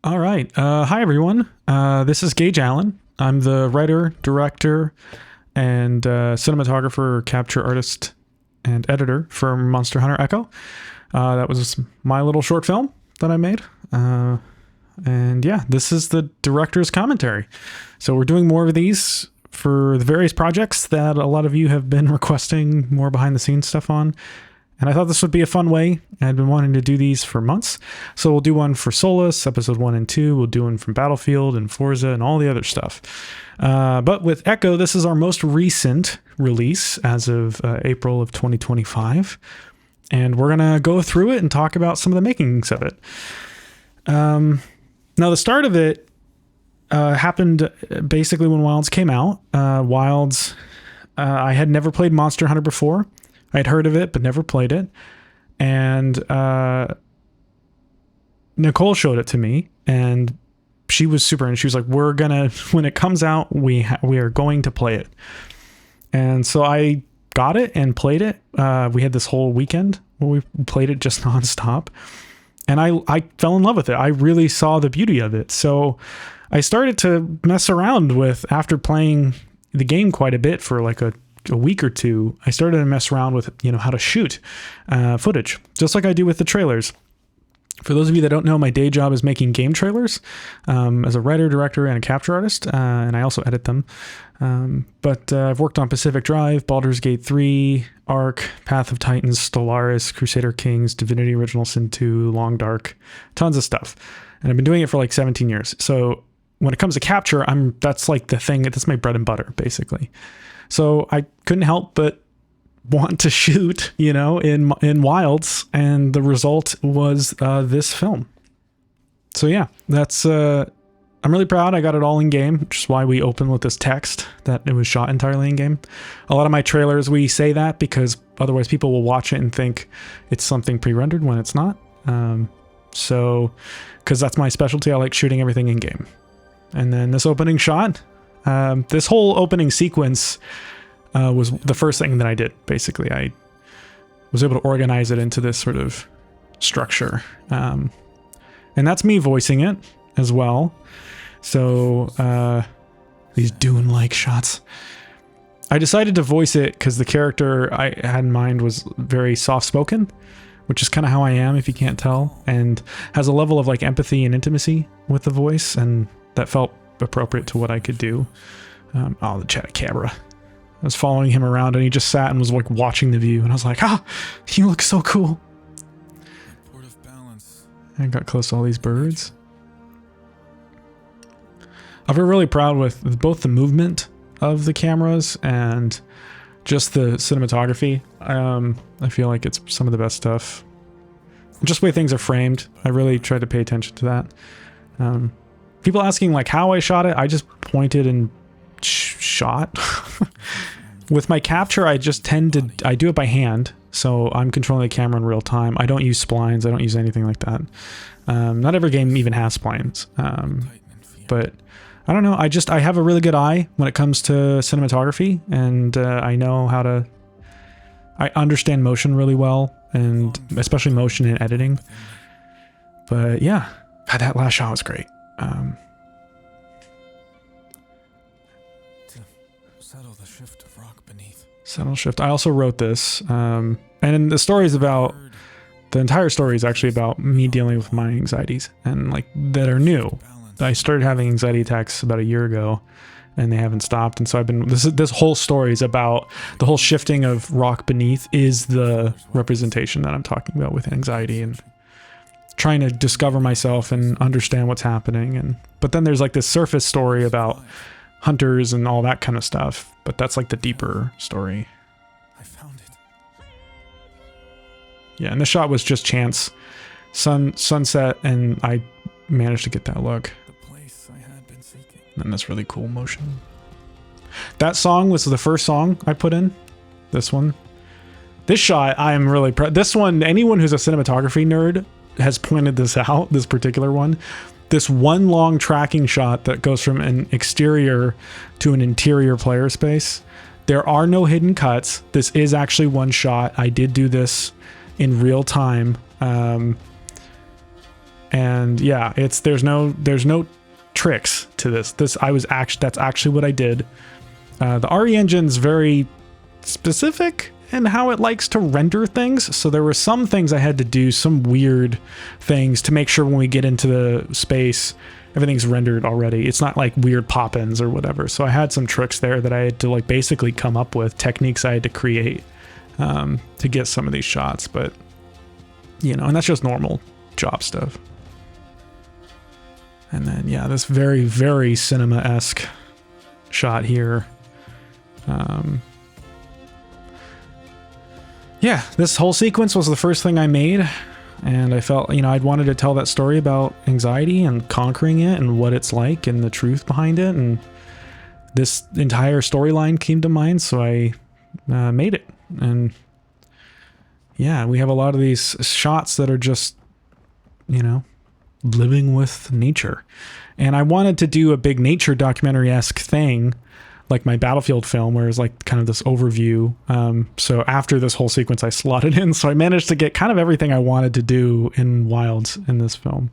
All right. Hi, everyone. This is Gage Allen. I'm the writer, director, and cinematographer, capture artist, and editor for Monster Hunter Echo. That was my little short film that I made. And yeah, this is the director's commentary. So we're doing more of these for the various projects that a lot of you have been requesting more behind the scenes stuff on. And I thought this would be a fun way. I'd been wanting to do these for months. So we'll do one for Solus, episode 1 and 2. We'll do one from Battlefield and Forza and all the other stuff. But with Echo, this is our most recent release as of April of 2025. And we're going to go through it and talk about some of the makings of it. Now, the start of it happened basically when Wilds came out. Wilds, I had never played Monster Hunter before. I'd heard of it, but never played it. And Nicole showed it to me, and she was super, and she was like, we're gonna, when it comes out, we are going to play it. And so I got it and played it. We had this whole weekend where we played it just nonstop. And I fell in love with it. I really saw the beauty of it. So I started to mess around with, after playing the game quite a bit for like a week or two, I started to mess around with, how to shoot footage, just like I do with the trailers. For those of you that don't know, my day job is making game trailers as a writer, director, and a capture artist, and I also edit them. But I've worked on Pacific Drive, Baldur's Gate 3, Ark, Path of Titans, Stellaris, Crusader Kings, Divinity Original Sin 2, Long Dark, tons of stuff. And I've been doing it for like 17 years. So when it comes to capture, that's like the thing, that's my bread and butter, basically. So I couldn't help but want to shoot, in Wilds, and the result was this film. So yeah, that's I'm really proud. I got it all in game, which is why we open with this text that it was shot entirely in game. A lot of my trailers, we say that because otherwise people will watch it and think it's something pre-rendered when it's not. So, because that's my specialty, I like shooting everything in game. And then this opening shot. This whole opening sequence was the first thing that I did, basically. I was able to organize it into this sort of structure. And that's me voicing it as well. So these Dune-like shots. I decided to voice it because the character I had in mind was very soft-spoken, which is kind of how I am, if you can't tell, and has a level of like empathy and intimacy with the voice, and that felt appropriate to what I could do. The Chatacabra. I was following him around, and he just sat and was like watching the view, and I was like, you look so cool. I got close to all these birds. I've been really proud with both the movement of the cameras and just the cinematography. I feel like it's some of the best stuff. Just the way things are framed, I really tried to pay attention to that. People asking like how I shot it, I just pointed and shot. With my capture, I just I do it by hand, so I'm controlling the camera in real time. I don't use splines, I don't use anything like that. Not every game even has splines. But I don't know, I have a really good eye when it comes to cinematography, and I know I understand motion really well, and especially motion in editing. But yeah, God, that last shot was great. Settle shift. I also wrote this, and the story is about, the entire story is actually about me dealing with my anxieties, and like that are new. I started having anxiety attacks about a year ago, and they haven't stopped. And so this whole story is about the whole shifting of rock beneath is the representation that I'm talking about with anxiety and trying to discover myself and understand what's happening. But then there's like this surface story about hunters and all that kind of stuff, but that's like the deeper story. I found it. Yeah, and the shot was just chance. Sunset, and I managed to get that look. The place I had been seeking. And that's really cool motion. That song was the first song I put in. This one. This shot, I am really proud. This one, anyone who's a cinematography nerd has pointed this out, this particular one. This one long tracking shot that goes from an exterior to an interior player space. There are no hidden cuts. This is actually one shot. I did do this in real time. And yeah, there's no tricks to this. That's actually what I did. The RE engine's very specific in how it likes to render things. So there were some things I had to do, some weird things to make sure when we get into the space, everything's rendered already. It's not like weird pop-ins or whatever. So I had some tricks there that I had to like basically come up with, techniques I had to create to get some of these shots. But, you know, and that's just normal job stuff. And then, yeah, this very, very cinema-esque shot here. Yeah, this whole sequence was the first thing I made, and I felt, you know, I'd wanted to tell that story about anxiety and conquering it and what it's like and the truth behind it, and this entire storyline came to mind, so I made it. And yeah, we have a lot of these shots that are just, you know, living with nature. And I wanted to do a big nature documentary-esque thing, like my Battlefield film, where it's like kind of this overview. So after this whole sequence, I slotted in. So I managed to get kind of everything I wanted to do in Wilds in this film.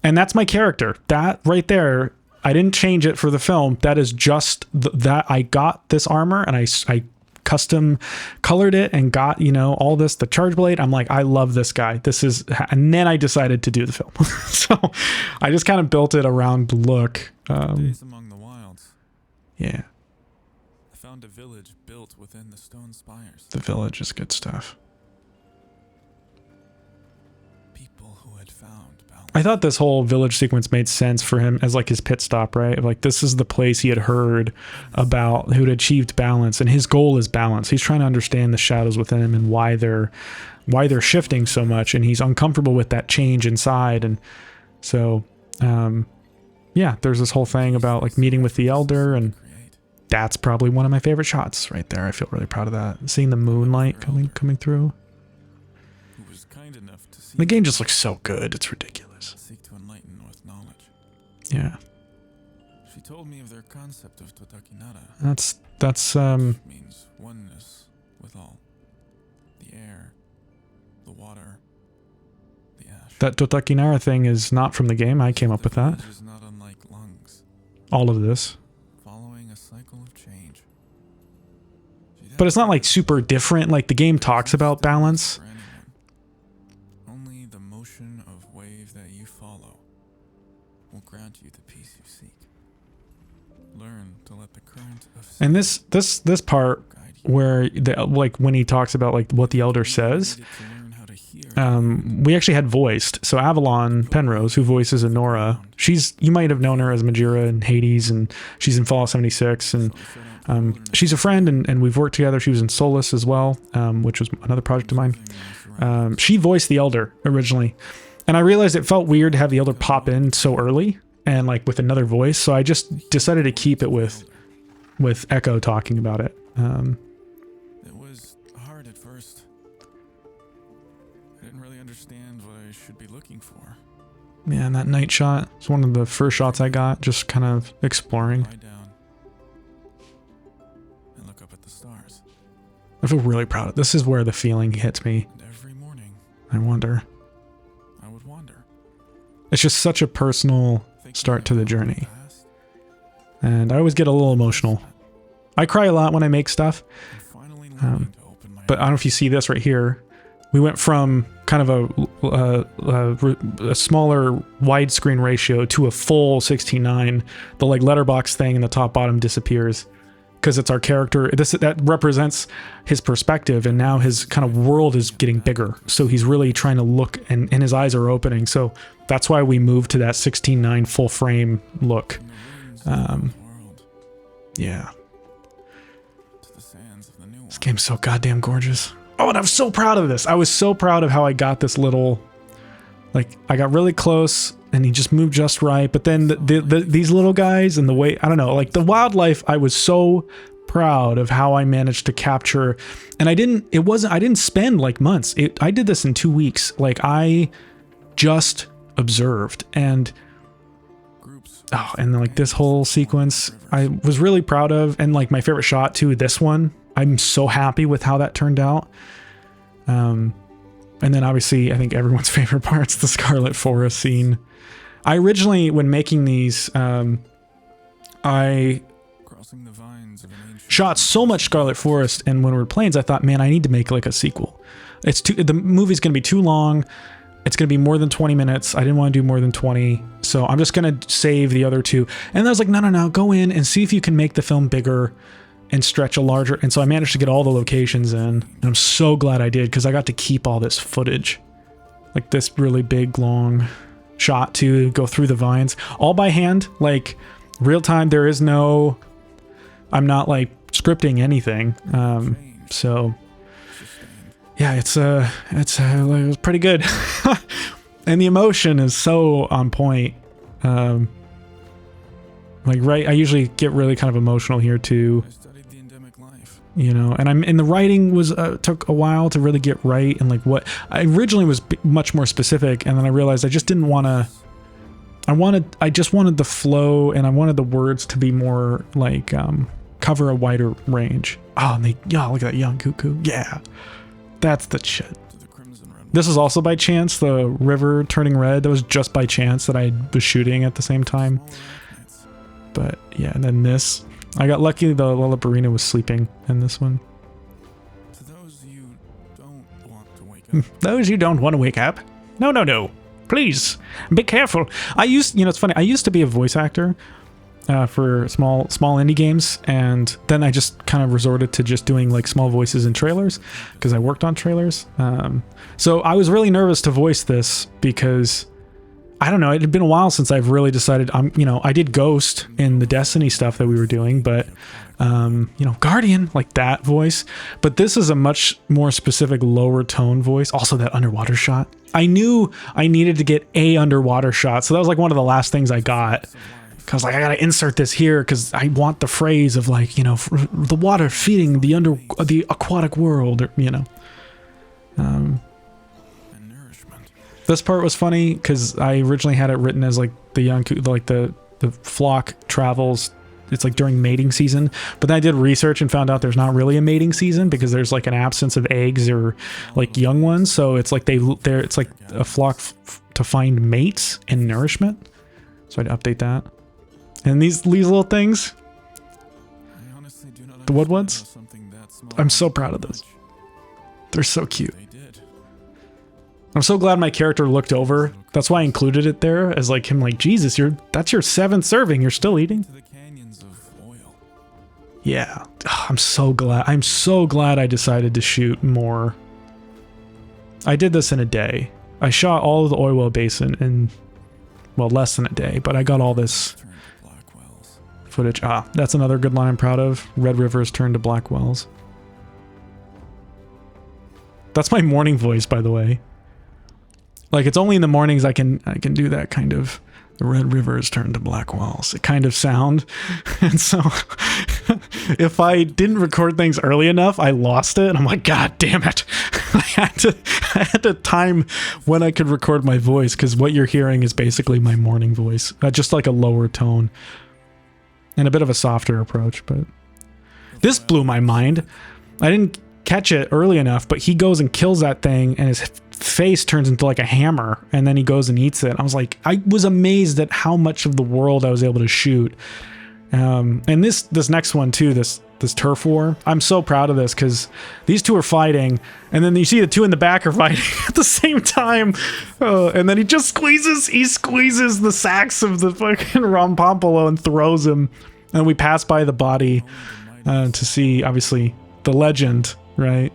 And that's my character. That right there, I didn't change it for the film. That is just that I got this armor and I custom colored it and got, you know, all this, the charge blade. I'm like, I love this guy. This is, and then I decided to do the film. So I just kind of built it around the look. Days among the wilds. Yeah. I found a village built within the stone spires. The village is good stuff. People who had found balance. I thought this whole village sequence made sense for him as like his pit stop, right? Like this is the place he had heard about, who'd achieved balance, and his goal is balance. He's trying to understand the shadows within him and why they're shifting so much, and he's uncomfortable with that change inside. And so yeah, there's this whole thing about like meeting with the elder, and that's probably one of my favorite shots right there. I feel really proud of that. Seeing the moonlight coming through. Who was kind enough to see The game just looks so good. It's ridiculous. seek to enlighten with knowledge. Yeah. She told me of their concept of Totakinara. That's Means oneness with all. The air, the water, the ash. that Totakinara thing is not from the game. I came up with that. Village is not unlike lungs, All of this. following a cycle of change. But it's not like super different. Like the game talks about balance. For anyone. Only the motion of wave that you follow will grant you the peace you seek. Learn to let the current of And this part guide you. where like when he talks about like what the elder says, Needed to learn how to hear. we actually had voiced. So Avalon Penrose, who voices Enora, you might have known her as Majira in Hades, and she's in Fallout 76, and she's a friend, and we've worked together. She was in Solus as well, which was another project of mine. She voiced the elder originally, and I realized it felt weird to have the elder pop in so early and like with another voice, so I just decided to keep it with Echo talking about it. It was hard at first. I didn't really understand what I should be looking for. Yeah, and that night shot is one of the first shots I got, just kind of exploring. Lie down and look up at the stars. I feel really proud of this. Is where the feeling hits me. And every morning, I wonder. I would wander. It's just such a personal start to the journey. Past, And I always get a little emotional. I cry a lot when I make stuff. and finally learning to open my But I don't know if you see this right here. We went from kind of a smaller widescreen ratio to a full 16:9. The like letterbox thing in the top bottom disappears because it's our character. That represents his perspective, and now his kind of world is getting bigger. So he's really trying to look, and his eyes are opening. So that's why we moved to that 16:9 full frame look. in the ruins of the world Yeah, to the sands of the new one. this game's so goddamn gorgeous. Oh, and I'm so proud of this. I was so proud of how I got this little, like, I got really close and he just moved just right. But then these little guys and the way, I don't know, like the wildlife, I was so proud of how I managed to capture. And I didn't spend like months. I did this in 2 weeks. Like I just observed, and Groups and then like this whole sequence I was really proud of. And like my favorite shot too, this one, I'm so happy with how that turned out. And then obviously, I think everyone's favorite part's the Scarlet Forest scene. I originally, when making these, I Crossing the vines of an ancient shot so much Scarlet Forest and Windward Plains, I thought, man, I need to make like a sequel. The movie's going to be too long. It's going to be more than 20 minutes. I didn't want to do more than 20. So I'm just going to save the other two. And I was like, no, go in and see if you can make the film bigger and stretch a larger. And so I managed to get all the locations in. And I'm so glad I did, because I got to keep all this footage. Like this really big, long shot to go through the vines. All by hand, like real time. There is no... I'm not like scripting anything. So... yeah, it was pretty good. And the emotion is so on point. I usually get really kind of emotional here too. I studied the endemic life. You know, and the writing was took a while to really get right, and like what I originally was much more specific, and then I realized I just didn't want to. I just wanted the flow, and I wanted the words to be more like cover a wider range. Oh, and look at that young cuckoo. Yeah. That's the shit. This is also by chance, the river turning red. That was just by chance that I was shooting at the same time. But yeah, and then this. I got lucky the Lullabarina was sleeping in this one. To those you don't want to wake up. Those you don't want to wake up? No. Please, be careful. It's funny, I used to be a voice actor. For small indie games, and then I just kind of resorted to just doing like small voices in trailers because I worked on trailers. So I was really nervous to voice this because I don't know, it had been a while since I've really decided. I did Ghost in the Destiny stuff that we were doing, but Guardian, like that voice. But this is a much more specific, lower tone voice. Also, that underwater shot. I knew I needed to get a underwater shot, so that was like one of the last things I got. Because like I gotta insert this here because I want the phrase of like, the water feeding the aquatic world, or And nourishment. This part was funny because I originally had it written as like the flock travels. It's like during mating season, but then I did research and found out there's not really a mating season because there's like an absence of eggs or like young ones. So it's like it's like a flock to find mates and nourishment. So I'd update that. And these little things, the wood ones, I'm so proud of this. They're so cute. I'm so glad my character looked over. That's why I included it there as like him like, Jesus, that's your 7th serving. You're still eating? Yeah. I'm so glad. I'm so glad I decided to shoot more. I did this in a day. I shot all of the oil well basin in, well, less than a day, but I got all this footage. That's another good line I'm proud of. Red Rivers turned to black wells. That's my morning voice, by the way. Like, it's only in the mornings I can do that kind of the red rivers turned to black wells. It kind of sound. And so if I didn't record things early enough, I lost it. And I'm like, God damn it. I had to time when I could record my voice, because what you're hearing is basically my morning voice. Just like a lower tone. And a bit of a softer approach, but this blew my mind. I didn't catch it early enough, but he goes and kills that thing and his face turns into like a hammer, and then he goes and eats it. I was amazed at how much of the world I was able to shoot. And this next one too, this turf war, I'm so proud of this because these two are fighting, and then you see the two in the back are fighting at the same time, and then he squeezes the sacks of the fucking Rompompolo and throws him, and we pass by the body to see obviously the legend, right?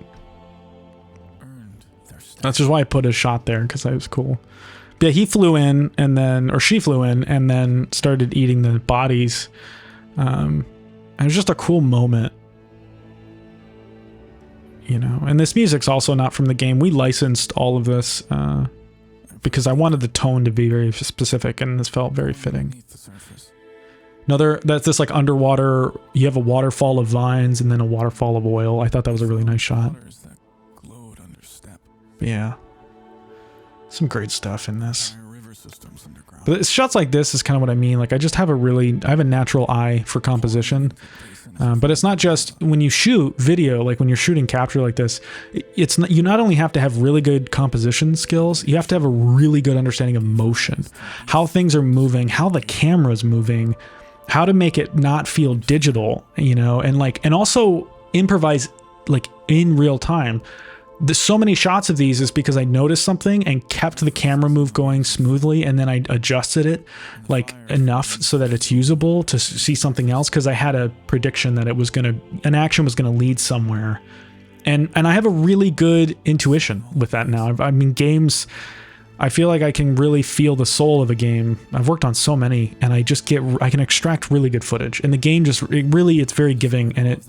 That's just why I put a shot there, because that was cool. But yeah, he flew in or she flew in and then started eating the bodies. And it was just a cool moment, and this music's also not from the game. We licensed all of this because I wanted the tone to be very specific, and this felt very fitting. That's this like underwater, you have a waterfall of vines and then a waterfall of oil. I thought that was a really nice shot. But yeah, some great stuff in this. systems underground. But shots like this is kind of what I mean. Like I just have I have a natural eye for composition. But it's not just when you shoot video, like when you're shooting capture like this, it's not, you not only have to have really good composition skills, you have to have a really good understanding of motion, how things are moving, how the camera's moving, how to make it not feel digital, you know, and also improvise like in real time. There's so many shots of these is because I noticed something and kept the camera move going smoothly, and then I adjusted it like enough so that it's usable to see something else, because I had a prediction that an action was gonna lead somewhere, and I have a really good intuition with that now. I mean, games, I feel like I can really feel the soul of a game. I've worked on so many, and I can extract really good footage, and the game it's very giving, and it.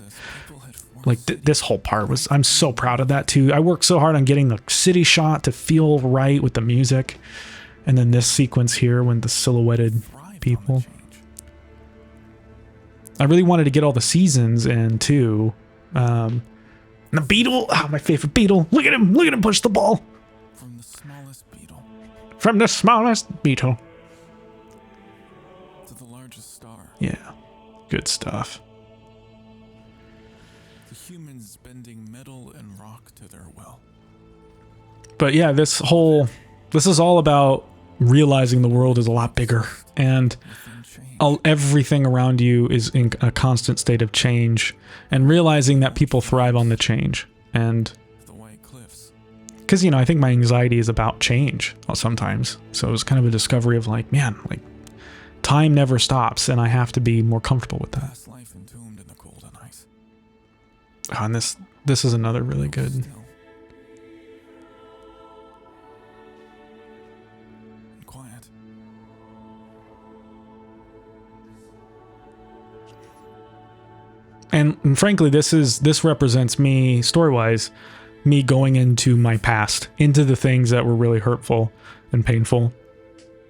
Like this whole part I'm so proud of that too. I worked so hard on getting the city shot to feel right with the music. And then this sequence here when the silhouetted people. I really wanted to get all the seasons in too. The beetle, my favorite beetle. Look at him push the ball. From the smallest beetle. From the smallest beetle. To the largest star. Yeah, good stuff. Humans bending metal and rock to their will. But yeah, this is all about realizing the world is a lot bigger, and everything around you is in a constant state of change, and realizing that people thrive on the change. And the white cliffs. Because, you know, I think my anxiety is about change sometimes. So it was kind of a discovery of like, man, like time never stops, and I have to be more comfortable with that. Oh, and this is another really good. And quiet. And frankly, this represents me story-wise, me going into my past, into the things that were really hurtful and painful,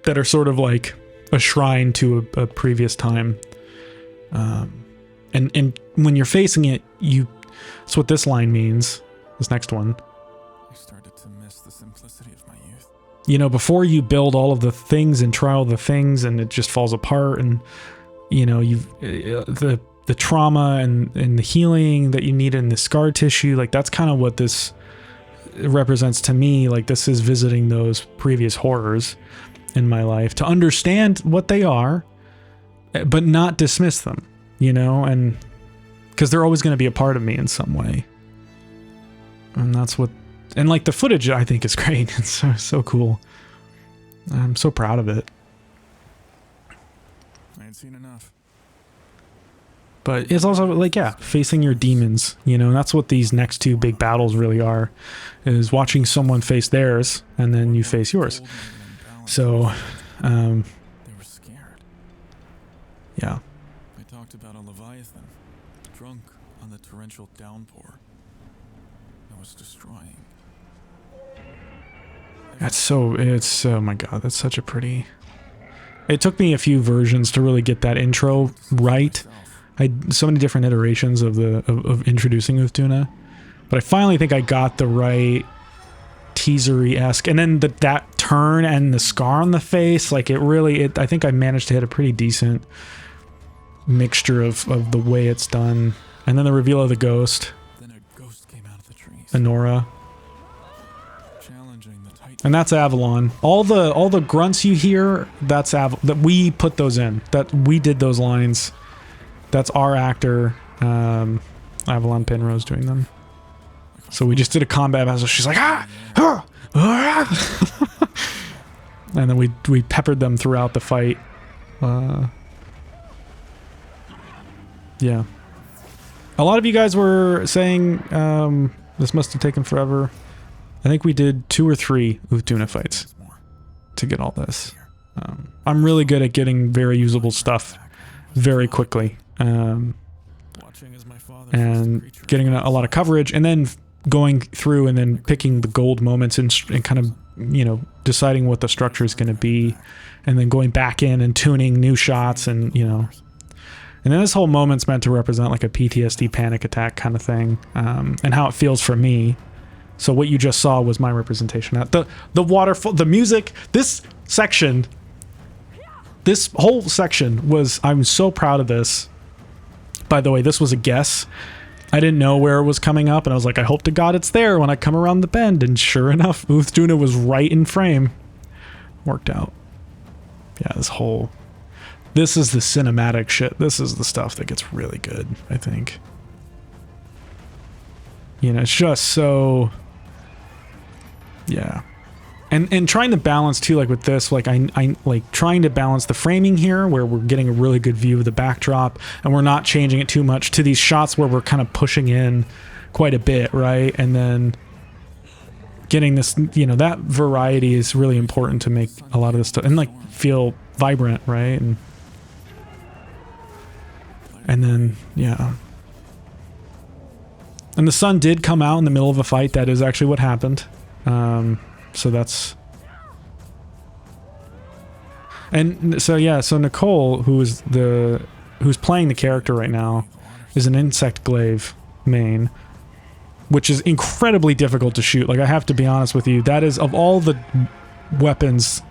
that are sort of like a shrine to a previous time. And when you're facing it, that's what this line means. This next one. I started to miss the simplicity of my youth. You know, before you build all of the things and try all the things, and it just falls apart, and you know, the trauma and the healing that you need in the scar tissue, like that's kind of what this represents to me. Like this is visiting those previous horrors in my life to understand what they are, but not dismiss them, you know, and because they're always going to be a part of me in some way. And that's what, and like the footage I think is great. It's so cool. I'm so proud of it. I had seen enough. But it's also like, yeah, facing your demons, you know, and that's what these next two big battles really are, is watching someone face theirs and then you face yours. So, they were scared. Yeah. I talked about a leviathan, drunk on the torrential downpour that was destroying. It's oh my god, that's such a pretty... It took me a few versions to really get that intro right. I had so many different iterations of introducing Uthuna, but I finally think I got the right teasery-esque, and then that turn and the scar on the face, like I think I managed to hit a pretty decent mixture of the way it's done. And then the reveal of the ghost. Then a ghost came out of the trees. Honora. Challenging the Titan. And that's Avalon. All the grunts you hear, that we put those in. That we did those lines. That's our actor, Avalon Penrose, doing them. So we just did a combat battle. She's like, and then we peppered them throughout the fight. Yeah. A lot of you guys were saying this must have taken forever. I think we did 2 or 3 Uthuna fights to get all this. I'm really good at getting very usable stuff very quickly. And getting a lot of coverage, and then going through and then picking the gold moments and kind of, you know, deciding what the structure is going to be, and then going back in and tuning new shots, and, you know. And then this whole moment's meant to represent like a PTSD panic attack kind of thing, and how it feels for me. So what you just saw was my representation. The waterfall, the music, this whole section was, I'm so proud of this. By the way, this was a guess. I didn't know where it was coming up, and I was like, I hope to God it's there when I come around the bend. And sure enough, Uthduna was right in frame. Worked out. Yeah, this is the cinematic shit. This is the stuff that gets really good, I think. You know, it's just so... Yeah. And trying to balance too, like with this, like I like trying to balance the framing here where we're getting a really good view of the backdrop and we're not changing it too much to these shots where we're kind of pushing in quite a bit, right? And then getting this, you know, that variety is really important to make a lot of this stuff and like feel vibrant, right? And then, yeah. And the sun did come out in the middle of a fight. That is actually what happened. So that's... And so, yeah, so Nicole, who's playing the character right now, is an insect glaive main, which is incredibly difficult to shoot. Like, I have to be honest with you, that is, of all the weapons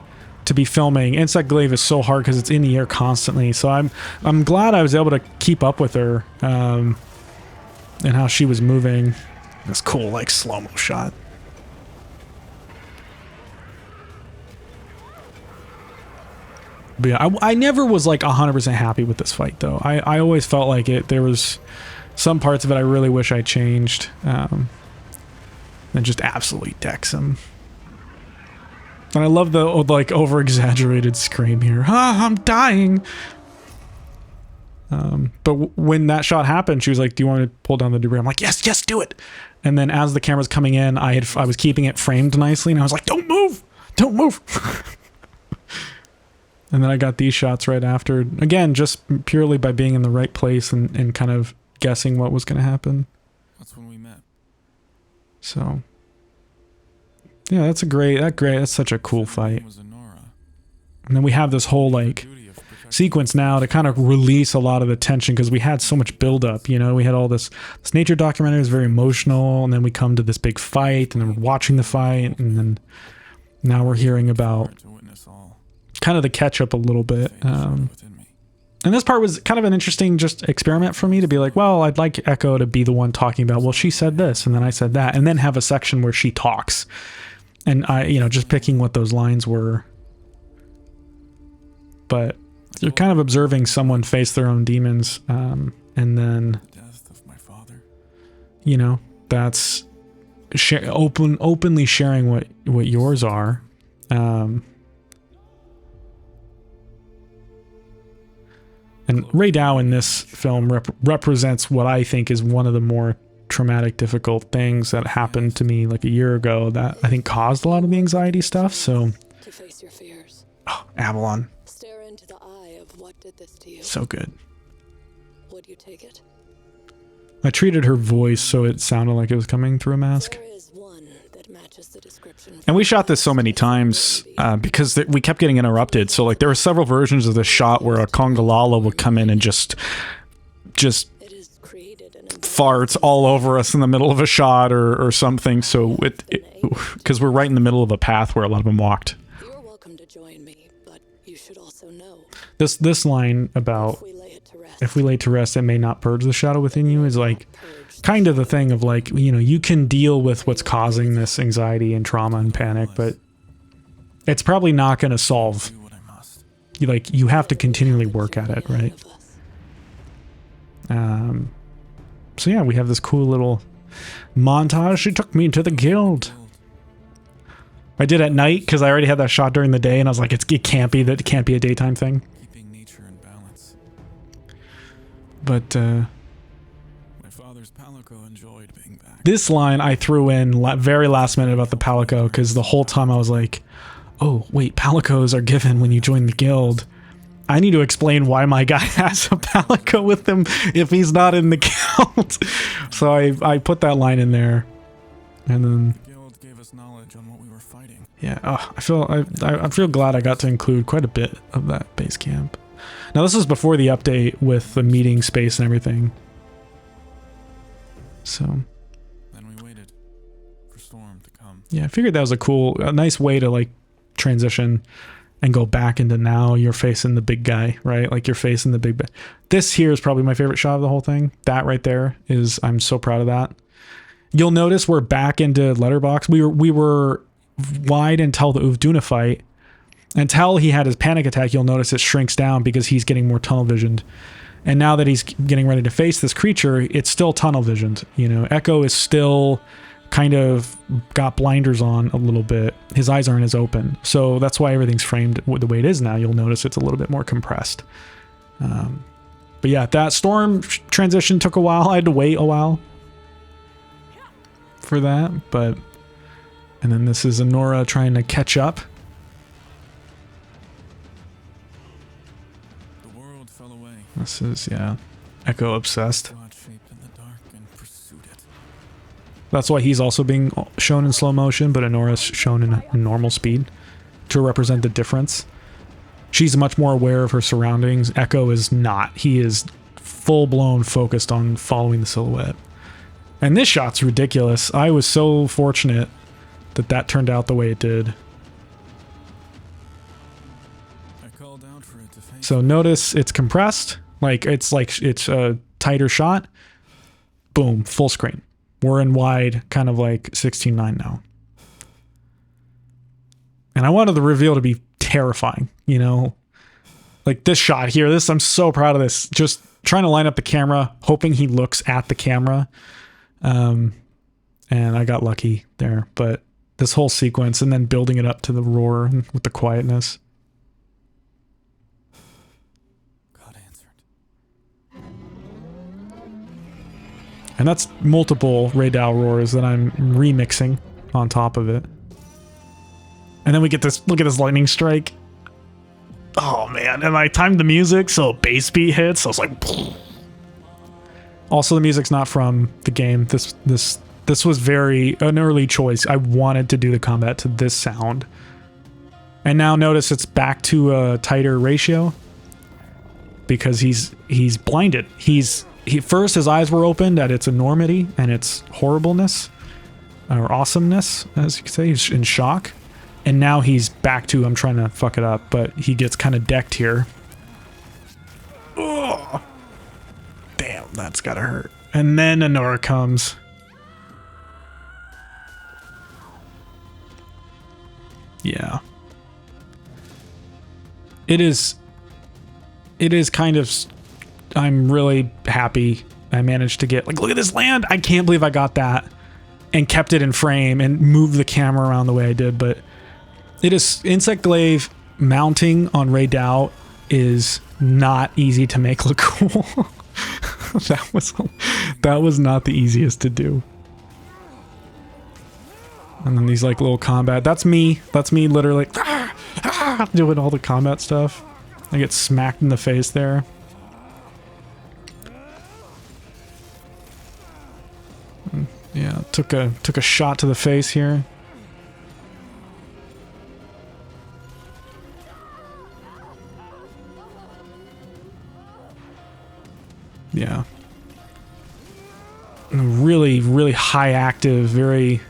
to be filming, insect glaive is so hard because it's in the air constantly. So I'm glad I was able to keep up with her, and how she was moving. This cool, like, slow-mo shot. But yeah, I never was like 100% happy with this fight though. I always felt like there was some parts of it I really wish I changed. And just absolutely decks him. And I love the like over-exaggerated scream here. Ah, I'm dying. But when that shot happened, she was like, do you want to pull down the debris? I'm like, yes, do it. And then as the camera's coming in, I was keeping it framed nicely and I was like, don't move. And then I got these shots right after. Again, just purely by being in the right place and kind of guessing what was going to happen. That's when we met. So, yeah, that's such a cool fight. And then we have this whole, like, sequence now to kind of release a lot of the tension because we had so much buildup, you know? We had all this nature documentary was very emotional, and then we come to this big fight, and then we're watching the fight, and then now we're hearing about kind of the catch up a little bit. And this part was kind of an interesting just experiment for me to be like, well, I'd like Echo to be the one talking about, well, she said this and then I said that, and then have a section where she talks. And I, you know, just picking what those lines were. But you're kind of observing someone face their own demons. And then, you know, that's openly sharing what yours are. And Ray Dow in this film represents what I think is one of the more traumatic, difficult things that happened to me like a year ago that I think caused a lot of the anxiety stuff. So, to face your fears. Oh, Avalon. Stare into the eye of what did this to you. So good. Would you take it? I treated her voice so it sounded like it was coming through a mask. There is one that matches the description. And we shot this so many times because we kept getting interrupted. So like there were several versions of this shot where a Congalala would come in and just farts all over us in the middle of a shot or something. So because we're right in the middle of a path where a lot of them walked. You're welcome to join me, but you should also know. This line about if we lay to rest, it may not purge the shadow within you is like kind of the thing of like, you know, you can deal with what's causing this anxiety and trauma and panic, but it's probably not going to solve. You have to continually work at it, right? So yeah, we have this cool little montage. She took me to the guild. I did at night because I already had that shot during the day, and I was like, it can't be a daytime thing. Keeping nature in balance. But my father's palico enjoyed being back. This line I threw in very last minute about the palico because the whole time I was like, oh wait, palicos are given when you join the guild. I need to explain why my guy has a palico with him if he's not in the guild. So I put that line in there, and then the guild gave us knowledge on what we were fighting. Yeah, I feel glad I got to include quite a bit of that base camp. Now this is before the update with the meeting space and everything. So Then we waited for Storm. Yeah, I figured that was a nice way to like transition and go back into now you're facing the big guy, right? Like you're facing the big. This here is probably my favorite shot of the whole thing. That right there is, I'm so proud of that. You'll notice we're back into letterbox. We were wide until the Uvduna fight. Until he had his panic attack, you'll notice it shrinks down because he's getting more tunnel visioned. And now that he's getting ready to face this creature, it's still tunnel visioned. You know, Echo is still kind of got blinders on a little bit. His eyes aren't as open. So that's why everything's framed the way it is now. You'll notice it's a little bit more compressed. But yeah, that storm transition took a while. I had to wait a while for that. And then this is Anora trying to catch up. The world fell away. This is, yeah, Echo obsessed. God shaped in the dark and pursued it. That's why he's also being shown in slow motion, but Anora's shown in normal speed to represent the difference. She's much more aware of her surroundings. Echo is not. He is full-blown focused on following the silhouette. And this shot's ridiculous. I was so fortunate that turned out the way it did. I called out for it to face. So notice it's compressed. It's a tighter shot. Boom, full screen. We're in wide, kind of like 16:9 now. And I wanted the reveal to be terrifying, you know? Like this shot here, I'm so proud of this. Just trying to line up the camera, hoping he looks at the camera. And I got lucky there, but this whole sequence and then building it up to the roar with the quietness. God answered. And that's multiple Ray Dow roars that I'm remixing on top of it. And then we get this, look at this lightning strike. Oh man, and I timed the music so bass beat hits. I was like, also the music's not from the game. This was an early choice. I wanted to do the combat to this sound. And now notice it's back to a tighter ratio because he's blinded. First his eyes were opened at its enormity and its horribleness or awesomeness, as you could say. He's in shock. And now he's back to, I'm trying to fuck it up, but he gets kind of decked here. Oh, damn, that's gotta hurt. And then Anora comes. Yeah. It is kind of, I'm really happy I managed to get, like, look at this land. I can't believe I got that and kept it in frame and moved the camera around the way I did, but it is insect glaive mounting on Ray Dow is not easy to make look cool. that was not the easiest to do. And then these like little combat. That's me literally doing all the combat stuff. I get smacked in the face there. Yeah, took a shot to the face here. Yeah. Really, really high active, very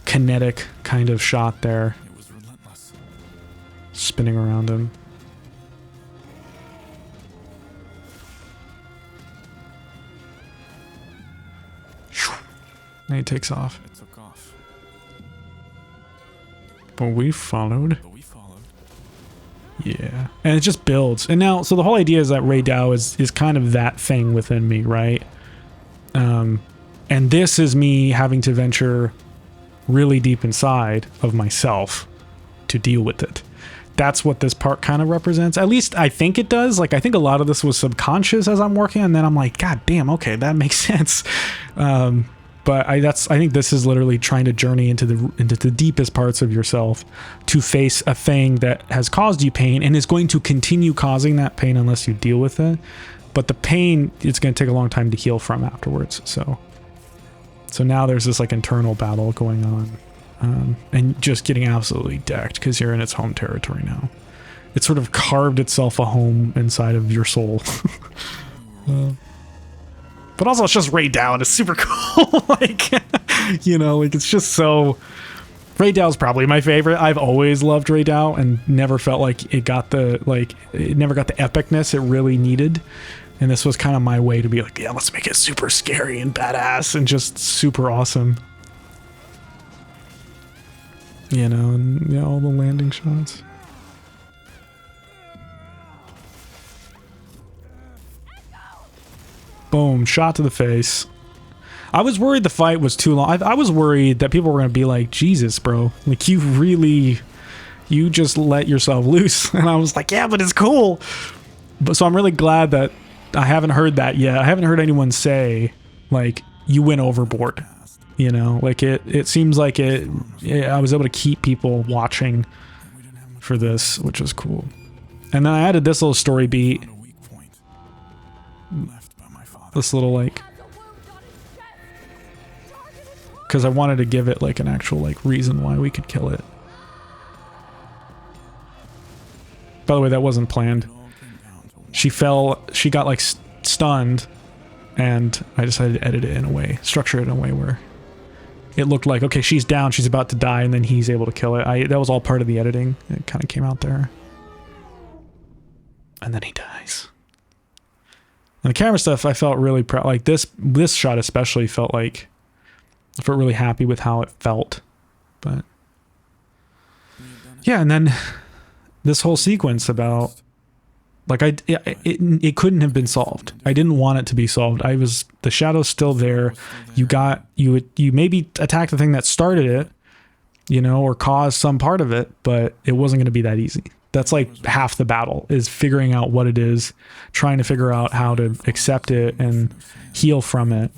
kinetic kind of shot there. It was relentless. Spinning around him. And he takes off. It took off. But we followed. Yeah. And it just builds. And now, so the whole idea is that Ray Dow is kind of that thing within me, right? And this is me having to venture really deep inside of myself to deal with it. That's what this part kind of represents. At least I think it does. Like, I think a lot of this was subconscious as I'm working, and then I'm like, God damn, okay, that makes sense. But I think this is literally trying to journey into the deepest parts of yourself to face a thing that has caused you pain and is going to continue causing that pain unless you deal with it. But the pain, it's going to take a long time to heal from afterwards. So now there's this like internal battle going on, and just getting absolutely decked because you're in its home territory now. It sort of carved itself a home inside of your soul. But also it's just Ray Dow and it's super cool. Like, you know, like it's just so. Ray Dow's probably my favorite. I've always loved Ray Dow and never felt like it got the it never got the epicness it really needed. And this was kind of my way to be like, yeah, let's make it super scary and badass and just super awesome. You know, and yeah, all the landing shots. Boom, shot to the face. I was worried the fight was too long. I was worried that people were going to be like, Jesus, bro. Like, you just let yourself loose. And I was like, yeah, but it's cool. But so I'm really glad that I haven't heard that yet. I haven't heard anyone say, like, you went overboard. You know, like it seems like I was able to keep people watching for this, which was cool. And then I added this little story beat. This little, like, because I wanted to give it like an actual like reason why we could kill it. By the way, that wasn't planned. She got like stunned, and I decided to edit it in a way, structure it in a way where it looked like, okay, she's down, she's about to die, and then he's able to kill it. That was all part of the editing. It kind of came out there. And then he dies. And the camera stuff, I felt really proud. Like this shot especially felt like, I felt really happy with how it felt. But yeah, and then this whole sequence about, like, it couldn't have been solved. I didn't want it to be solved. The shadow's still there. You maybe attack the thing that started it, you know, or caused some part of it, but it wasn't going to be that easy. That's like half the battle, is figuring out what it is, trying to figure out how to accept it and heal from it.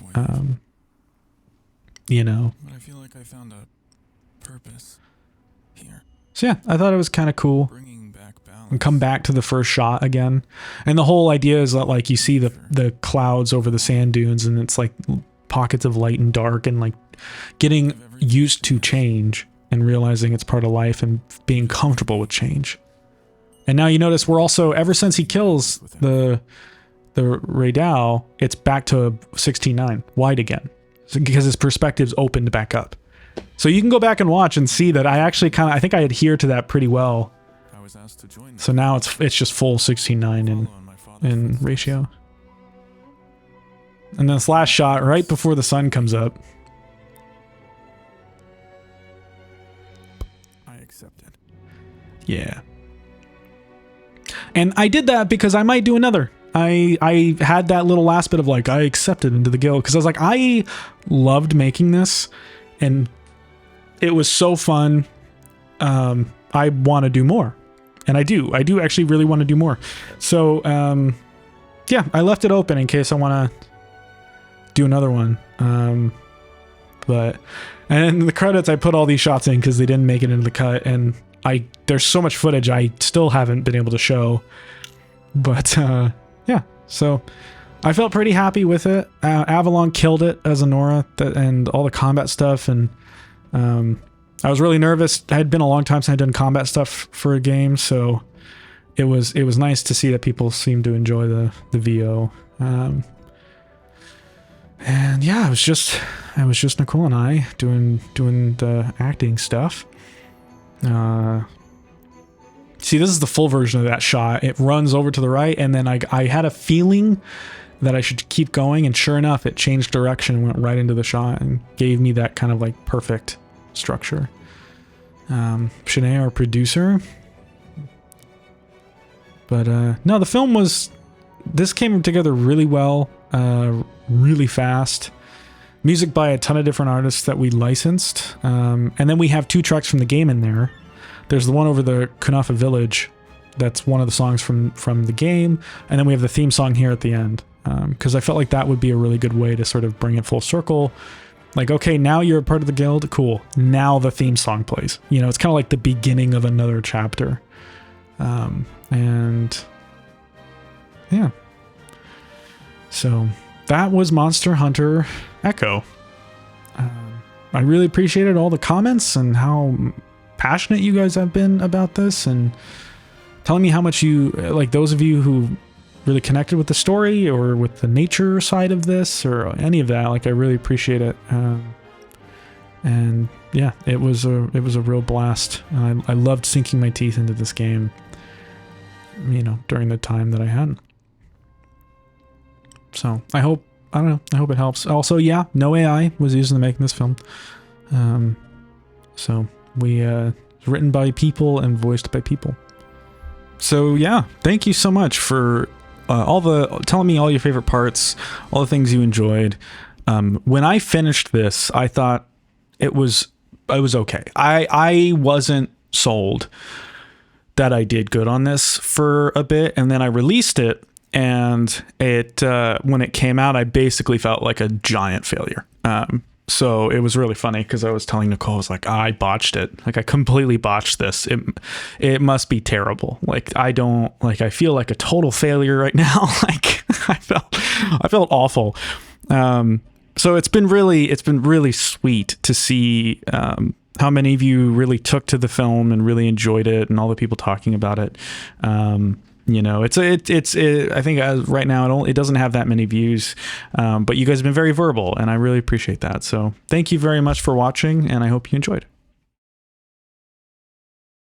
You know. But I feel like I found a purpose here. So yeah, I thought it was kind of cool. And come back to the first shot again. And the whole idea is that, like, you see the clouds over the sand dunes, and it's like pockets of light and dark, and like getting used to change and realizing it's part of life and being comfortable with change. And now you notice we're also, ever since he kills the Ray Dow, it's back to 16:9 wide again, because his perspective's opened back up. So you can go back and watch and see that I think I adhere to that pretty well. So now it's just full 16:9 in ratio. And then this last shot right before the sun comes up. I accepted. Yeah. And I did that because I might do another. I had that little last bit of like, I accepted into the guild, because I was like, I loved making this and it was so fun. I want to do more. And I do actually really want to do more. So, yeah, I left it open in case I want to do another one. And in the credits, I put all these shots in because they didn't make it into the cut. And there's so much footage I still haven't been able to show. But, yeah, so I felt pretty happy with it. Avalon killed it as Anora, and all the combat stuff. And, I was really nervous. It had been a long time since I'd done combat stuff for a game, so it was nice to see that people seemed to enjoy the VO. And yeah, it was just Nicole and I doing the acting stuff. See, this is the full version of that shot. It runs over to the right, and then I had a feeling that I should keep going, and sure enough, it changed direction and went right into the shot and gave me that kind of like perfect structure. Shanae, our producer. But no, the film this came together really well, really fast. Music by a ton of different artists that we licensed. And then we have 2 tracks from the game in there. There's the one over the Kunafa Village. That's one of the songs from the game. And then we have the theme song here at the end. Because I felt like that would be a really good way to sort of bring it full circle. Like, okay, now you're a part of the guild. Cool. Now the theme song plays. You know, it's kind of like the beginning of another chapter. And yeah. So that was Monster Hunter Echo. I really appreciated all the comments and how passionate you guys have been about this, and telling me how much you, like those of you who really connected with the story or with the nature side of this or any of that. Like, I really appreciate it. And yeah, it was a real blast. I loved sinking my teeth into this game, you know, during the time that I had. So I hope it helps. Also, yeah, no AI was used in the making of this film. So it's written by people and voiced by people. So yeah, thank you so much for telling me all your favorite parts, all the things you enjoyed. When I finished this, I thought it was okay. I wasn't sold that I did good on this for a bit, and then I released it, and it when it came out, I basically felt like a giant failure. So it was really funny because I was telling Nicole, I was like, I botched it. Like, I completely botched this. It must be terrible. Like, I feel like a total failure right now. Like, I felt awful. So it's been really sweet to see how many of you really took to the film and really enjoyed it, and all the people talking about it. You know, I think right now it doesn't have that many views, but you guys have been very verbal, and I really appreciate that. So thank you very much for watching, and I hope you enjoyed.